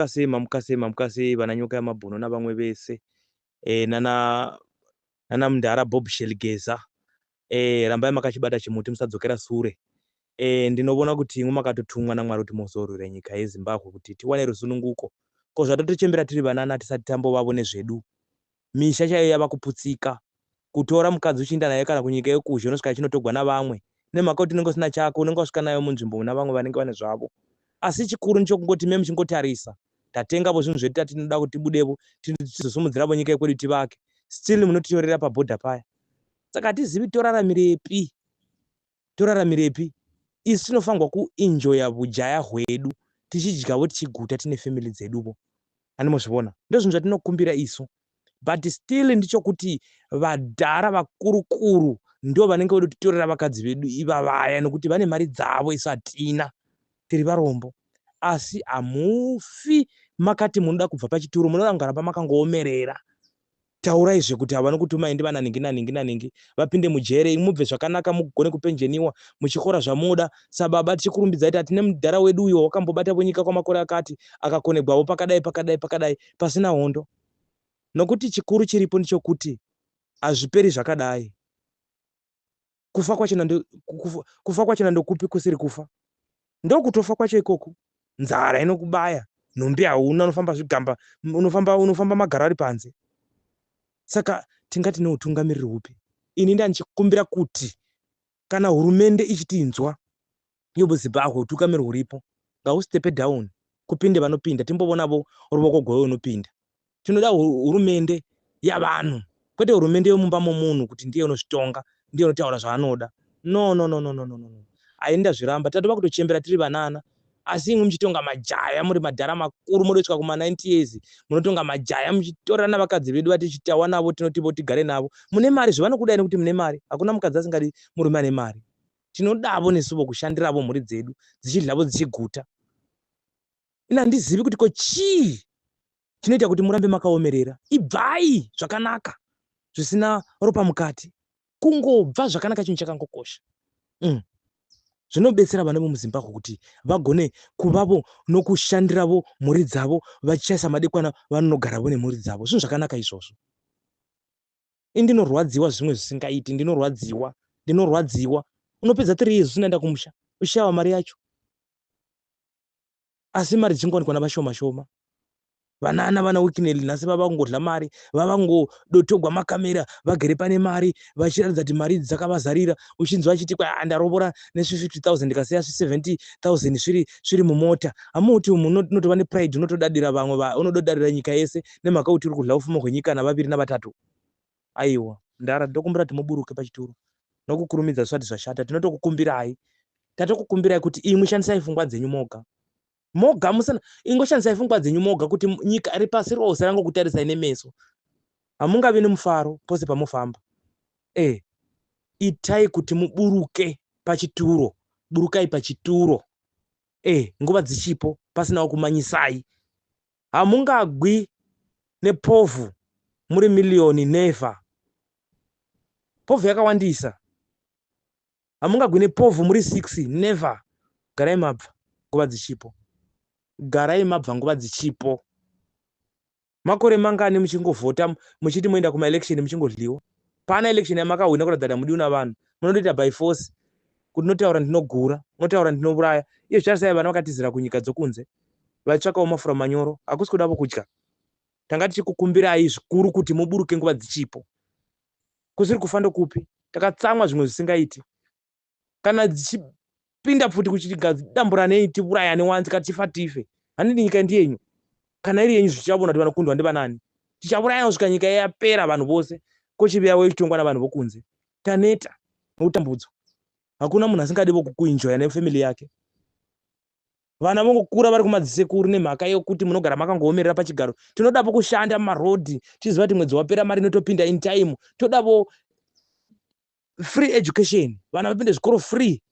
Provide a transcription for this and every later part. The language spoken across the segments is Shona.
mukase vananyoka yamabhono navamwe vese nana mundara Bob Shelgeza rambai makachibata chimuti musadzokera sure. Ndinoona kuti imwe makatotumwa naMwari kuti muzorwira nyika yeZimbabwe kuti tiwane rusununguko. Ko zvatotichembera tiri vanana tisati tambovavone zvedu. Misha chaiyo yava kuputsika. Kutora mukadzi uchienda naye kana kunyika yekuzhe unosvika chinotogwa navamwe. Nemhaka kuti unenge usina chako unenge wasvika nayo munzvimbo navamwe vanenge vane zvavo. Asi chikuru ndechokungoti meme chingotarisa. Tatengapo zvinhu zvedu tinoda kuti tibudepo tizosumudzirapo nyika yekwedu tivake. Still munotitorera pabhodha paya. Saka tizivi toraramirepi. Toraramirepi. Isi tinofanirwa kuenjoya bujaya hwedu tichidyawo tichiguta tine family dzedupo. Animozviona. Ndozvinhu zvatinokumbira isu. But still ndichokuti vadhara vakurukuru ndo vanenge vedu titorera vakadzi vedu ivavaya nokuti vane mari dzavo isu hatina. Tiri varombo. Asi amufi makati munoda kubva pachituro munoda kugara pamakangoomerera. Taurai zvekuti havana kutuma indi vana ningi vapinde mujere mubve zvakanaka mugone kupenjeniwa muchikora zvamuda. Sababa tichikurumbidza kuti atine mudhara wedu uyo wakambobatapo nyika kwamakore akati akakonegwawo pakadai pasina hondo. Nokuti chikuru chiripo ndichokuti hazviperi zvakadai. Kufa kwachona ndokupi kusiri kufa. Ndokutofa kwacho ikoko. Nzara inokubaya. Nhumbi hauna unofamba zvigamba unofamba magara ari panze. Saka tingati neutungamiriri hupi. Ini ndanchikumbira kuti kana hurumende ichitinzwa yomuZimbabwe utungamiriri huripo ngaustepe down kupinde vanopinda timbovonavo ruoko gwewe unopinda. Tinoda hurumende yavanhu kwete hurumende yomumba momunhu kuti ndiye unozvitonga ndiye unotaura zvaanoda. No. Ainda zviramba tatova kutochembera tiri vanana. Asi imwe muchitonga majaya muri madhara makuru munosvika kuma 90 years munotonga majaya muchitorana navakadzi vedu vatichitawa navo tinotivo tigare navo. Mune mari zvavanokudai nekuti mune mari. Hakuna mukadzi asingadi murume ane mari. Tinodavo nesuvo kushandiravo mhuri dzedu dzichidlavo dzichiguta. Ina handizivi kuti ko chii chinoita kuti murambe makaomerera. Ibvai zvakanaka zvisina ropa mukati. Kungobva zvakanaka chinhu chakangokosha. Zvinobetsera vana vomuZimbabwe kuti vagone kuvavo nokushandiravo mhuri dzavo vachishaisa madekwana vanogaravo nemhuri dzavo. Zvinhu zvakanaka izvozvo. Ndinorwadziwa zvimwe zvisingaiti. Ndinorwadziwa. Unopedza 3 years unaenda kumusha. Ushava mari yacho. Asi mari dzingowanikwa vashoma. Vanana vana wikineli nhasi vavangodla mari, vavangodotogwa makamera, vagere pane mari, vachiratidza kuti mari dzakavazarira, uchinzwa achiti ndarobora ne50,000 ndikasiya 70,000 zviri mumota. Amuti unotova nepride unotodadira vamwe, unododadira nyika yese nemhaka kuti uri kudla ufumo hwenyika navaviri navatatu. Aiwa, ndokumbira kuti muburuke pachituro. Nokukurumidza zvisati zvashata, tinotokukumbirai. Tatokukumbirai kuti imwe shandisai pfungwa dzenyu moga. Musana ingoshandisai pfungwa dzenyu moga kuti nyika iri pasi rose rangokutarisai nemeso. Hamungavi nemufaro pose pamufamba. Itai kuti muburuke pachituro. Burukai pachituro. Nguva dzichipo pasinawo kumanyisai. Hamungagwi nepovhu muri miliyoni never. Povhu yakawandisa. Hamungagwi nepovhu muri 6 never. Garai mabva nguva dzichipo. Garai mabva nguva dzichipo. Makore mangani muchingovhota muchiti muenda kuma election muchingodliwa. Pana election yamakahwina kuratidza kuti mudi una vanhu. Munoita by force. Kuti notaura ndinogura, notaura ndinouraya. Iye zvasai vana vakatizira kunyika dzokunze. Vachitsvakawo mafura manyoro, hakusi kudavo kudya. Tanga tichikukumbirai zvikuru kuti muburuke nguva dzichipo. Kusiri kufa ndokupi. Takatsamwa zvimwe zvisingaiti. Kana dzichipinda futi kuchitika damburanei tiurayane wanzi katifa tife. Handidi nyika ndiyenyu. Kana iri yenyu zvichabona kuti vanokundwa ndivanani. Tichaurayana kusvika nyika yapera vanhu vose. Kochiviyawo ichitongwa navanhu vokunze. Taneta noutambudzo. Hakuna munhu asingadiwo kuenjoya nefamily yake. Vana vongokura vari kumadzisekuru nemhaka yokuti munogara makangoomerera pachigaro. Tinodapo kushanda mumarodhi. Tiziva kuti mwedzi wapera mari inotopinda in time. Todapo free education. Vana vapinde zvikoro free.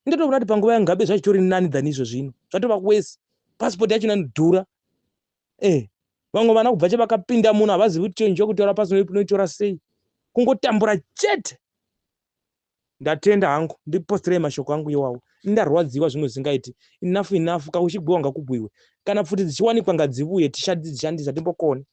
Nditoona kuti panguva yangabe zvachitori nani than izvo zvino. Zvatova kuwese. Passport yacho inodhura. Vamwe vana kubva chevakapinda muno havazivi kuti chenje kutaura pasi unoitora sei. Kungotambura chete. Ndatenda hangu ndipostirei mashoko angu iwawo. ndarwadziwa zvimwe zvingaiti enough kauchigwiwa ngakubwiwe kana futi dzichiwanikwa ngadziuye tidzishandisa timbokone